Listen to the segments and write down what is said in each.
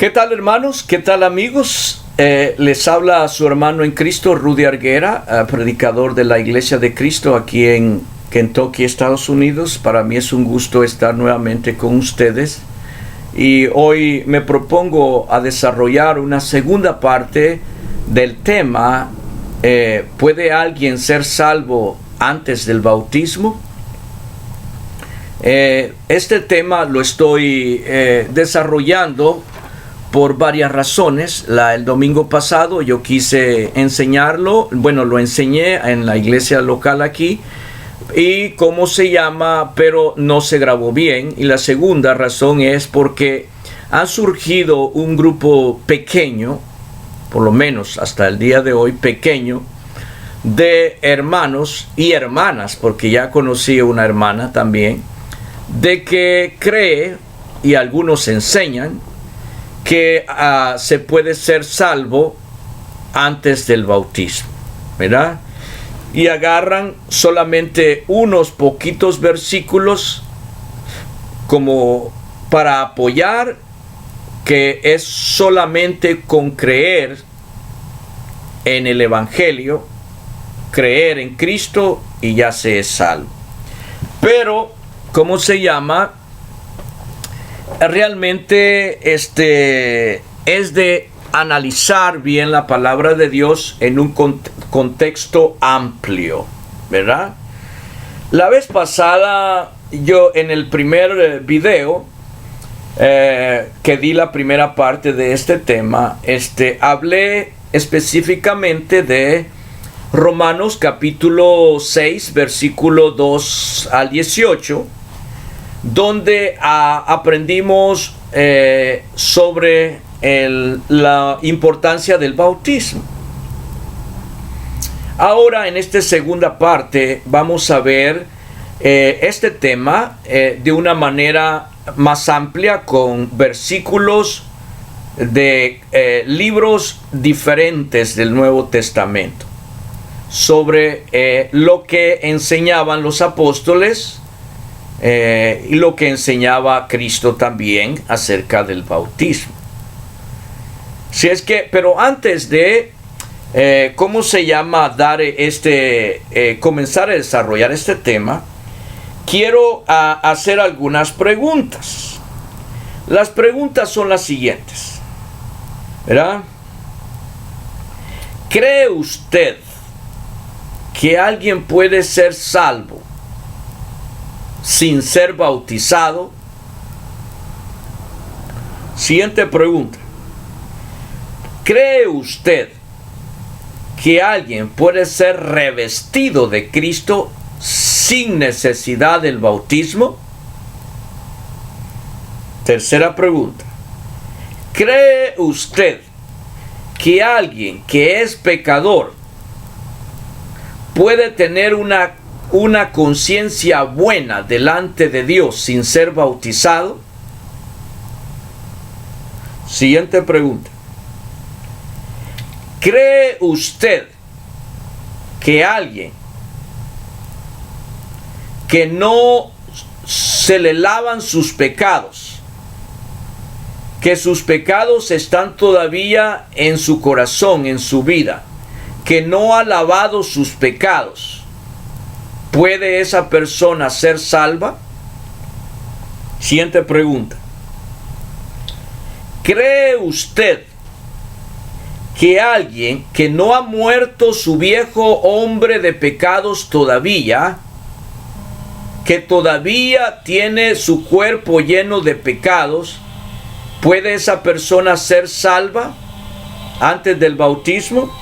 ¿Qué tal, hermanos? ¿Qué tal, amigos? Les habla su hermano en Cristo, Rudy Arguera, predicador de la Iglesia de Cristo aquí en Kentucky, Estados Unidos. Para mí es un gusto estar nuevamente con ustedes. Y hoy me propongo a desarrollar una segunda parte del tema, ¿puede alguien ser salvo antes del bautismo? Este tema lo estoy desarrollando por varias razones. El domingo pasado yo quise enseñarlo, lo enseñé en la iglesia local aquí, y cómo se llama, pero no se grabó bien. Y la segunda razón es porque ha surgido un grupo pequeño, por lo menos hasta el día de hoy pequeño, de hermanos y hermanas, porque ya conocí una hermana también, de que cree, y algunos enseñan, que se puede ser salvo antes del bautismo, ¿verdad? Y agarran solamente unos poquitos versículos como para apoyar que es solamente con creer en el Evangelio, creer en Cristo y ya se es salvo. Pero, ¿cómo se llama? Realmente es de analizar bien la palabra de Dios en un contexto amplio, ¿verdad? La vez pasada, yo en el primer video que di la primera parte de este tema, hablé específicamente de Romanos capítulo 6, versículo 2 al 18, donde aprendimos sobre la importancia del bautismo. Ahora, en esta segunda parte, vamos a ver este tema de una manera más amplia, con versículos de libros diferentes del Nuevo Testamento, sobre lo que enseñaban los apóstoles y lo que enseñaba Cristo también acerca del bautismo. Si es que, pero antes de comenzar a desarrollar este tema, quiero hacer algunas preguntas. Las preguntas son las siguientes, ¿verdad? ¿Cree usted que alguien puede ser salvo sin ser bautizado? Siguiente pregunta. ¿Cree usted que alguien puede ser revestido de Cristo sin necesidad del bautismo? Tercera pregunta. ¿Cree usted que alguien que es pecador puede tener una conciencia buena delante de Dios sin ser bautizado? Siguiente pregunta. ¿Cree usted que alguien que no se le lavan sus pecados, que sus pecados están todavía en su corazón, en su vida, que no ha lavado sus pecados, puede esa persona ser salva? Siguiente pregunta. ¿Cree usted que alguien que no ha muerto su viejo hombre de pecados todavía, que todavía tiene su cuerpo lleno de pecados, puede esa persona ser salva antes del bautismo?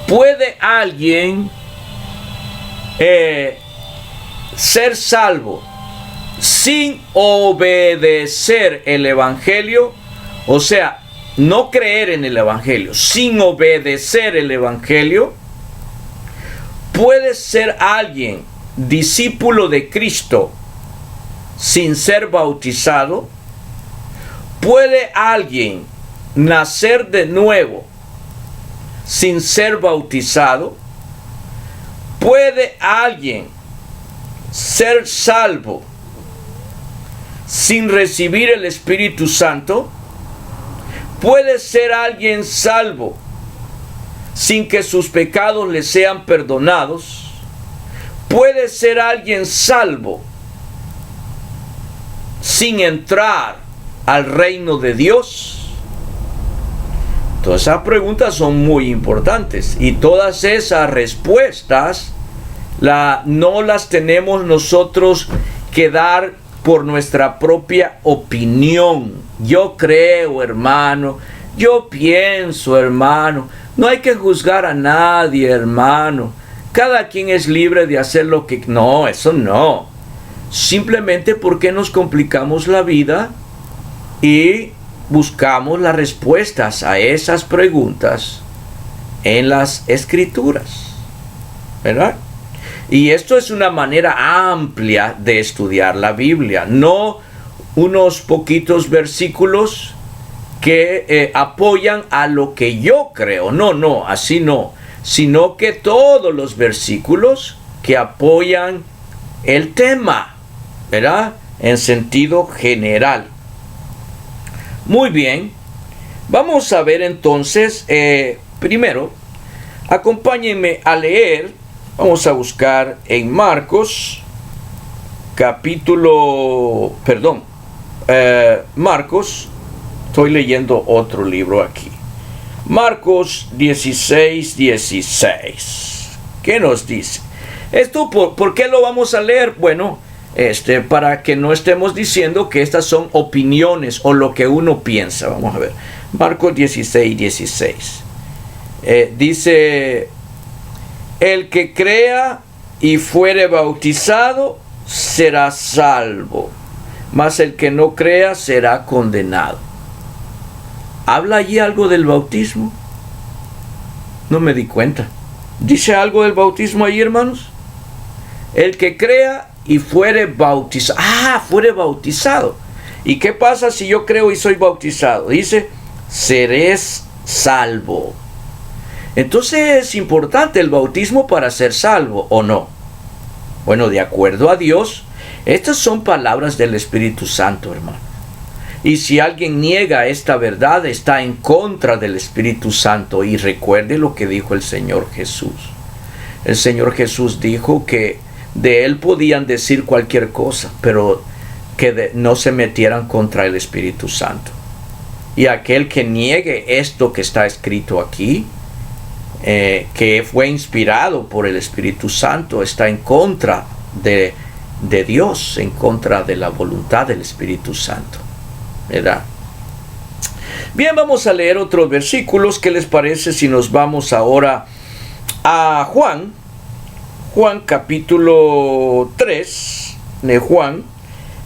¿Puede alguien ser salvo sin obedecer el Evangelio? O sea, no creer en el Evangelio, sin obedecer el Evangelio. ¿Puede ser alguien discípulo de Cristo sin ser bautizado? ¿Puede alguien nacer de nuevo sin ser bautizado? ¿Puede alguien ser salvo sin recibir el Espíritu Santo? ¿Puede ser alguien salvo sin que sus pecados le sean perdonados? ¿Puede ser alguien salvo sin entrar al reino de Dios? Todas esas preguntas son muy importantes y todas esas respuestas no las tenemos nosotros que dar por nuestra propia opinión. Yo creo, hermano. Yo pienso, hermano. No hay que juzgar a nadie, hermano. Cada quien es libre de hacer lo que... No, eso no. Simplemente porque nos complicamos la vida y buscamos las respuestas a esas preguntas en las Escrituras, ¿verdad? Y esto es una manera amplia de estudiar la Biblia, no unos poquitos versículos que apoyan a lo que yo creo. No, así no. Sino que todos los versículos que apoyan el tema, ¿verdad? En sentido general. Muy bien. Vamos a ver entonces, primero, acompáñenme a leer. Vamos a buscar en Marcos, Marcos, estoy leyendo otro libro aquí. Marcos 16:16. ¿Qué nos dice? Esto, ¿por qué lo vamos a leer? Bueno, para que no estemos diciendo que estas son opiniones o lo que uno piensa. Vamos a ver. Marcos 16:16. Dice: el que crea y fuere bautizado será salvo, mas el que no crea será condenado. ¿Habla allí algo del bautismo? No me di cuenta. ¿Dice algo del bautismo allí, hermanos? El que crea y fuere bautizado. Fuere bautizado. ¿Y qué pasa si yo creo y soy bautizado? Dice, seréis salvo. Entonces es importante el bautismo para ser salvo, ¿o no? Bueno, de acuerdo a Dios, estas son palabras del Espíritu Santo, hermano. Y si alguien niega esta verdad, está en contra del Espíritu Santo. Y recuerde lo que dijo el Señor Jesús. El Señor Jesús dijo que de Él podían decir cualquier cosa, pero que no se metieran contra el Espíritu Santo. Y aquel que niegue esto que está escrito aquí, que fue inspirado por el Espíritu Santo, está en contra de Dios, en contra de la voluntad del Espíritu Santo, ¿verdad? Bien, vamos a leer otros versículos. ¿Qué les parece si nos vamos ahora a Juan capítulo 3 de Juan,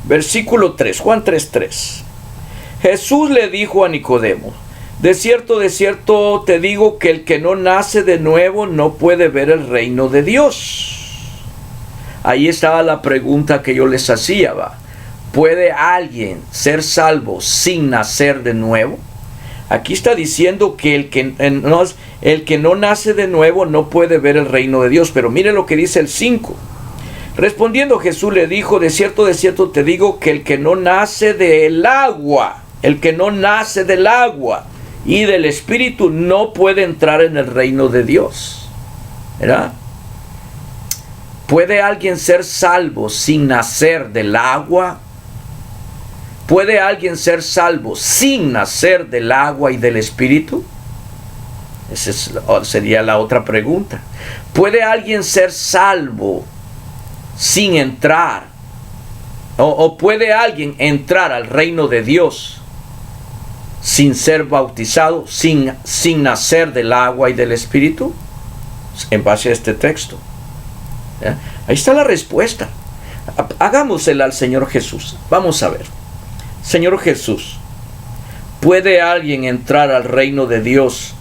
versículo 3, Juan 3:3. Jesús le dijo a Nicodemo: de cierto te digo que el que no nace de nuevo no puede ver el reino de Dios. Ahí estaba la pregunta que yo les hacía, ¿va? ¿Puede alguien ser salvo sin nacer de nuevo? Aquí está diciendo que el que no nace de nuevo no puede ver el reino de Dios. Pero mire lo que dice el 5. Respondiendo Jesús le dijo: de cierto te digo que el que no nace del agua, y del Espíritu no puede entrar en el reino de Dios. ¿Verdad? ¿Puede alguien ser salvo sin nacer del agua? ¿Puede alguien ser salvo sin nacer del agua y del Espíritu? Esa sería la otra pregunta. ¿Puede alguien ser salvo sin entrar? ¿O puede alguien entrar al reino de Dios sin ser bautizado, sin nacer del agua y del Espíritu? En base a este texto. ¿Ya? Ahí está la respuesta. Hagámosela al Señor Jesús. Vamos a ver. Señor Jesús, ¿puede alguien entrar al reino de Dios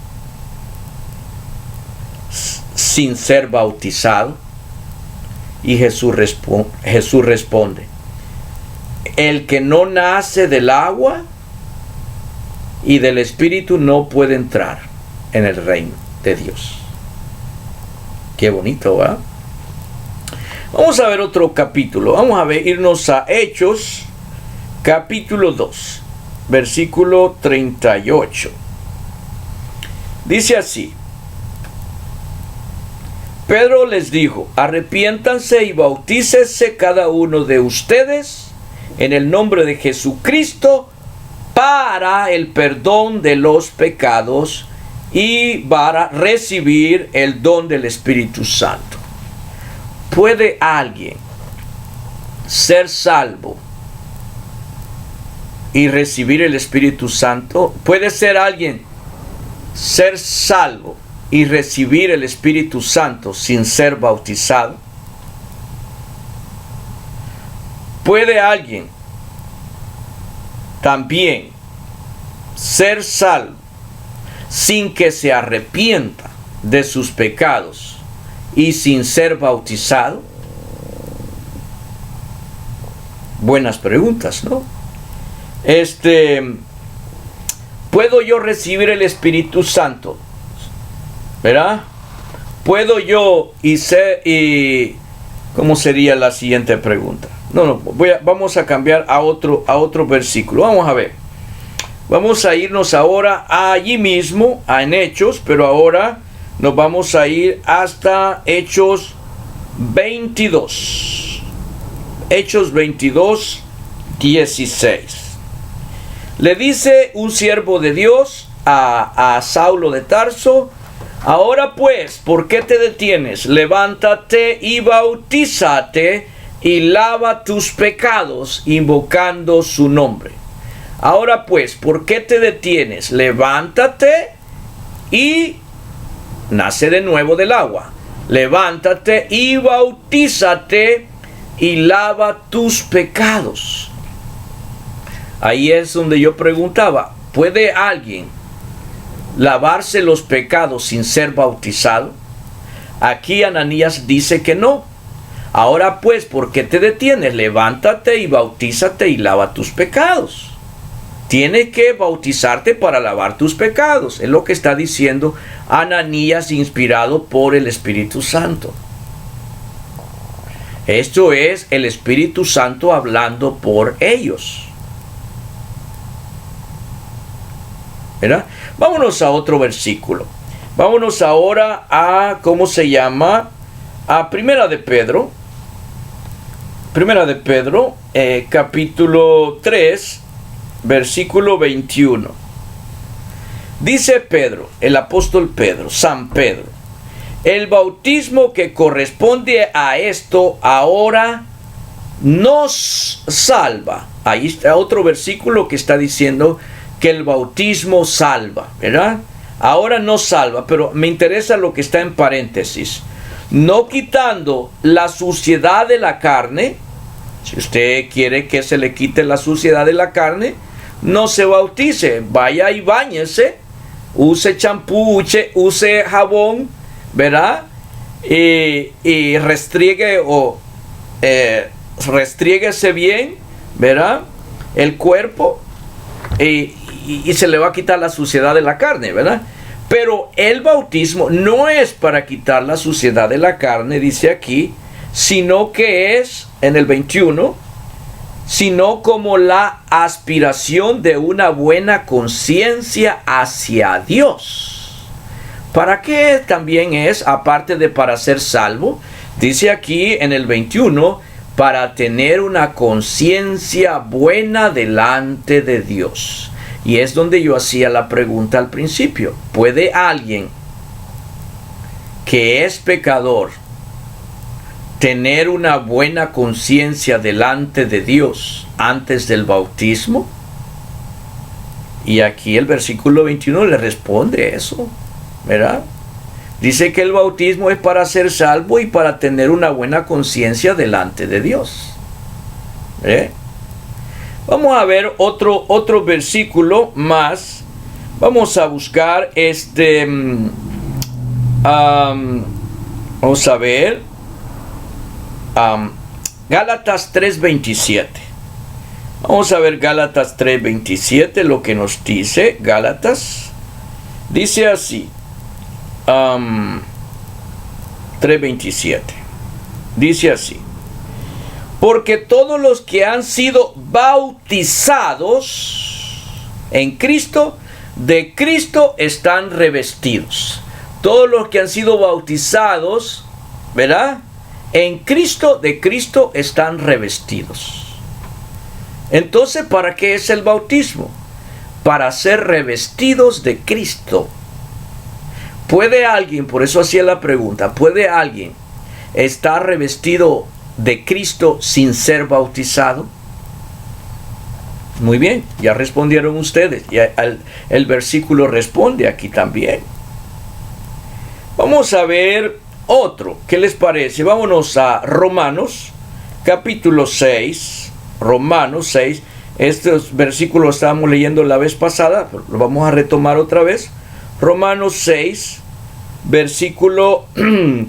sin ser bautizado? Y Jesús responde: el que no nace del agua y del Espíritu no puede entrar en el reino de Dios. Qué bonito, ¿verdad? Vamos a ver otro capítulo. Vamos a irnos a Hechos, capítulo 2, versículo 38. Dice así: Pedro les dijo: arrepiéntanse y bautícese cada uno de ustedes en el nombre de Jesucristo para el perdón de los pecados y para recibir el don del Espíritu Santo. ¿Puede alguien ser salvo y recibir el Espíritu Santo? ¿Puede ser alguien ser salvo y recibir el Espíritu Santo sin ser bautizado? ¿Puede alguien también ser salvo sin que se arrepienta de sus pecados y sin ser bautizado? Buenas preguntas, ¿no? ¿Puedo yo recibir el Espíritu Santo? ¿Verdad? ¿Puedo yo ¿cómo sería la siguiente pregunta? Vamos a cambiar a otro versículo. Vamos a ver. Vamos a irnos ahora allí mismo, en Hechos, pero ahora nos vamos a ir hasta Hechos 22. Hechos 22, 16. Le dice un siervo de Dios a Saulo de Tarso: ahora pues, ¿por qué te detienes? Levántate y bautízate y lava tus pecados, invocando su nombre. Ahora pues, ¿por qué te detienes? Levántate y nace de nuevo del agua. Levántate y bautízate y lava tus pecados. Ahí es donde yo preguntaba: ¿puede alguien lavarse los pecados sin ser bautizado? Aquí Ananías dice que no. Ahora pues, ¿por qué te detienes? Levántate y bautízate y lava tus pecados. Tienes que bautizarte para lavar tus pecados. Es lo que está diciendo Ananías, inspirado por el Espíritu Santo. Esto es el Espíritu Santo hablando por ellos. ¿Verdad? Vámonos a otro versículo. Vámonos ahora a, ¿cómo se llama? A Primera de Pedro. Primera de Pedro, capítulo 3, versículo 21. Dice Pedro, el apóstol Pedro, San Pedro: el bautismo que corresponde a esto ahora nos salva. Ahí está otro versículo que está diciendo que el bautismo salva, ¿verdad? Ahora nos salva, pero me interesa lo que está en paréntesis: no quitando la suciedad de la carne. Si usted quiere que se le quite la suciedad de la carne, no se bautice, vaya y báñese, use champú, use jabón, ¿verdad? Y restríguese bien, ¿verdad? El cuerpo, y se le va a quitar la suciedad de la carne, ¿verdad? Pero el bautismo no es para quitar la suciedad de la carne, dice aquí, sino que es, en el 21, sino como la aspiración de una buena conciencia hacia Dios. ¿Para qué también es? Aparte de para ser salvo, dice aquí en el 21, para tener una conciencia buena delante de Dios. Y es donde yo hacía la pregunta al principio: ¿puede alguien que es pecador tener una buena conciencia delante de Dios antes del bautismo? Y aquí el versículo 21 le responde eso, ¿verdad? Dice que el bautismo es para ser salvo y para tener una buena conciencia delante de Dios. Vamos a ver otro versículo más. Vamos a buscar vamos a ver Gálatas 3:27. Vamos a ver Gálatas 3:27, lo que nos dice Gálatas. Dice así, 3:27. Dice así: Porque todos los que han sido bautizados en Cristo, de Cristo están revestidos. Todos los que han sido bautizados, ¿verdad?, en Cristo, de Cristo están revestidos. Entonces, ¿para qué es el bautismo? Para ser revestidos de Cristo. ¿Puede alguien, por eso hacía la pregunta, ¿puede alguien estar revestido de Cristo sin ser bautizado? Muy bien, ya respondieron ustedes. Y el versículo responde aquí también. Vamos a ver otro. ¿Qué les parece? Vámonos a Romanos, capítulo 6. Romanos 6. Estos versículos estábamos leyendo la vez pasada, pero lo vamos a retomar otra vez. Romanos 6, versículo,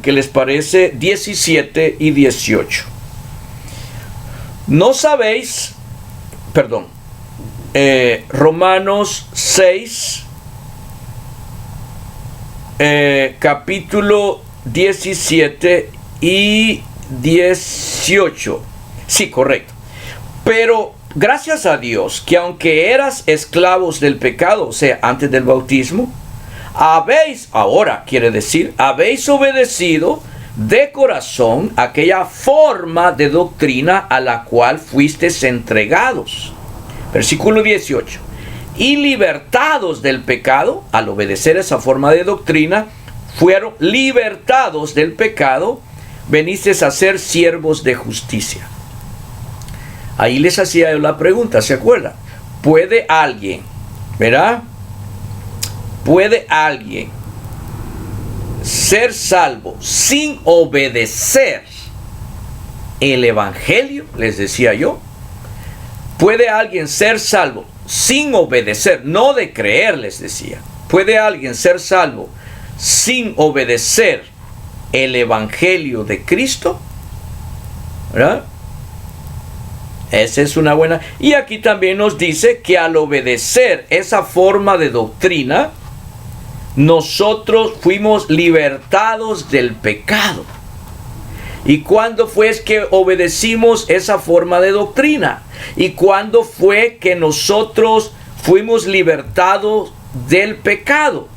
¿qué les parece? 17 y 18. No sabéis, perdón, Romanos 6, capítulo 17 y 18. Sí, correcto. Pero gracias a Dios que aunque eras esclavos del pecado, o sea, antes del bautismo, habéis obedecido de corazón aquella forma de doctrina a la cual fuisteis entregados. Versículo 18. Y libertados del pecado, al obedecer esa forma de doctrina, fueron libertados del pecado, venisteis a ser siervos de justicia. Ahí les hacía yo la pregunta, ¿se acuerdan? ¿Puede alguien, verdad? ¿Puede alguien ser salvo sin obedecer el evangelio? Les decía yo. ¿Puede alguien ser salvo sin obedecer? No de creer, les decía. ¿Puede alguien ser salvo sin obedecer el evangelio de Cristo? ¿Verdad? Esa es una buena. Y aquí también nos dice que al obedecer esa forma de doctrina, nosotros fuimos libertados del pecado. ¿Y cuándo fue que obedecimos esa forma de doctrina? ¿Y cuándo fue que nosotros fuimos libertados del pecado?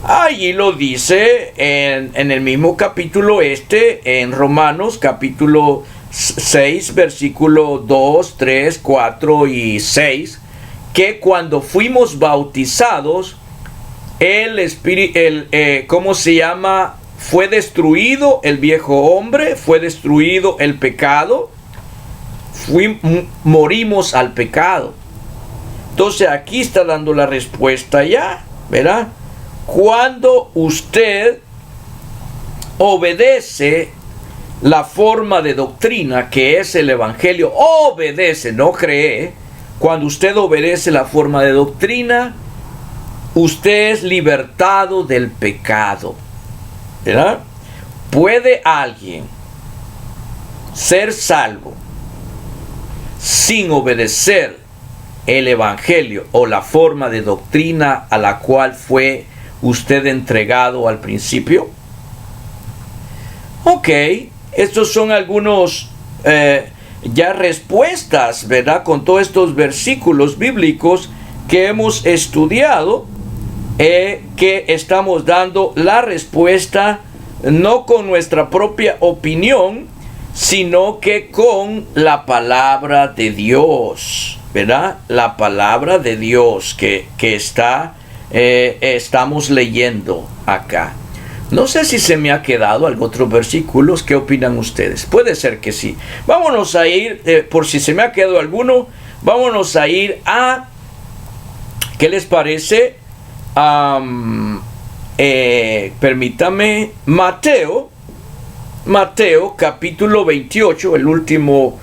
Allí lo dice en el mismo capítulo en Romanos, capítulo 6, versículo 2, 3, 4 y 6, que cuando fuimos bautizados, ¿cómo se llama? Fue destruido el viejo hombre, fue destruido el pecado, morimos al pecado. Entonces aquí está dando la respuesta ya, ¿verdad? Cuando usted obedece la forma de doctrina que es el evangelio, obedece, no cree. Cuando usted obedece la forma de doctrina, usted es libertado del pecado, ¿verdad? ¿Puede alguien ser salvo sin obedecer el evangelio o la forma de doctrina a la cual fue usted entregado al principio? Ok, estos son algunos ya respuestas, ¿verdad? Con todos estos versículos bíblicos que hemos estudiado, que estamos dando la respuesta no con nuestra propia opinión, sino que con la palabra de Dios, ¿verdad? La palabra de Dios que estamos leyendo acá. No sé si se me ha quedado algún otro versículos. ¿Qué opinan ustedes? Puede ser que sí. Vámonos a ir, por si se me ha quedado alguno, vámonos a ir a, ¿qué les parece? Permítame, Mateo capítulo 28, el último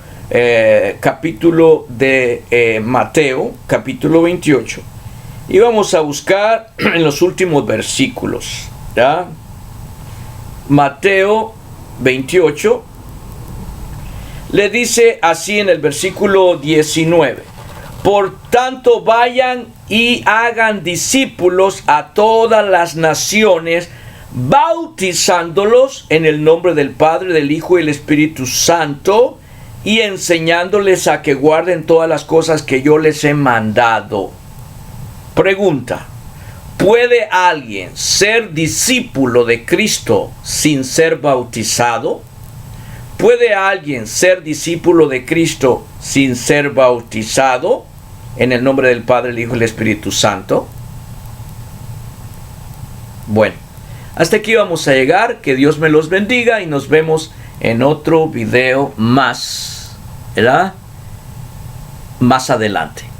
capítulo de Mateo, capítulo 28. Y vamos a buscar en los últimos versículos, ¿ya? Mateo 28 le dice así en el versículo 19: por tanto vayan y hagan discípulos a todas las naciones, bautizándolos en el nombre del Padre, del Hijo y del Espíritu Santo, y enseñándoles a que guarden todas las cosas que yo les he mandado. Pregunta: ¿puede alguien ser discípulo de Cristo sin ser bautizado? ¿Puede alguien ser discípulo de Cristo sin ser bautizado en el nombre del Padre, el Hijo y el Espíritu Santo? Bueno, hasta aquí vamos a llegar. Que Dios me los bendiga y nos vemos en otro video más, ¿verdad? Más adelante.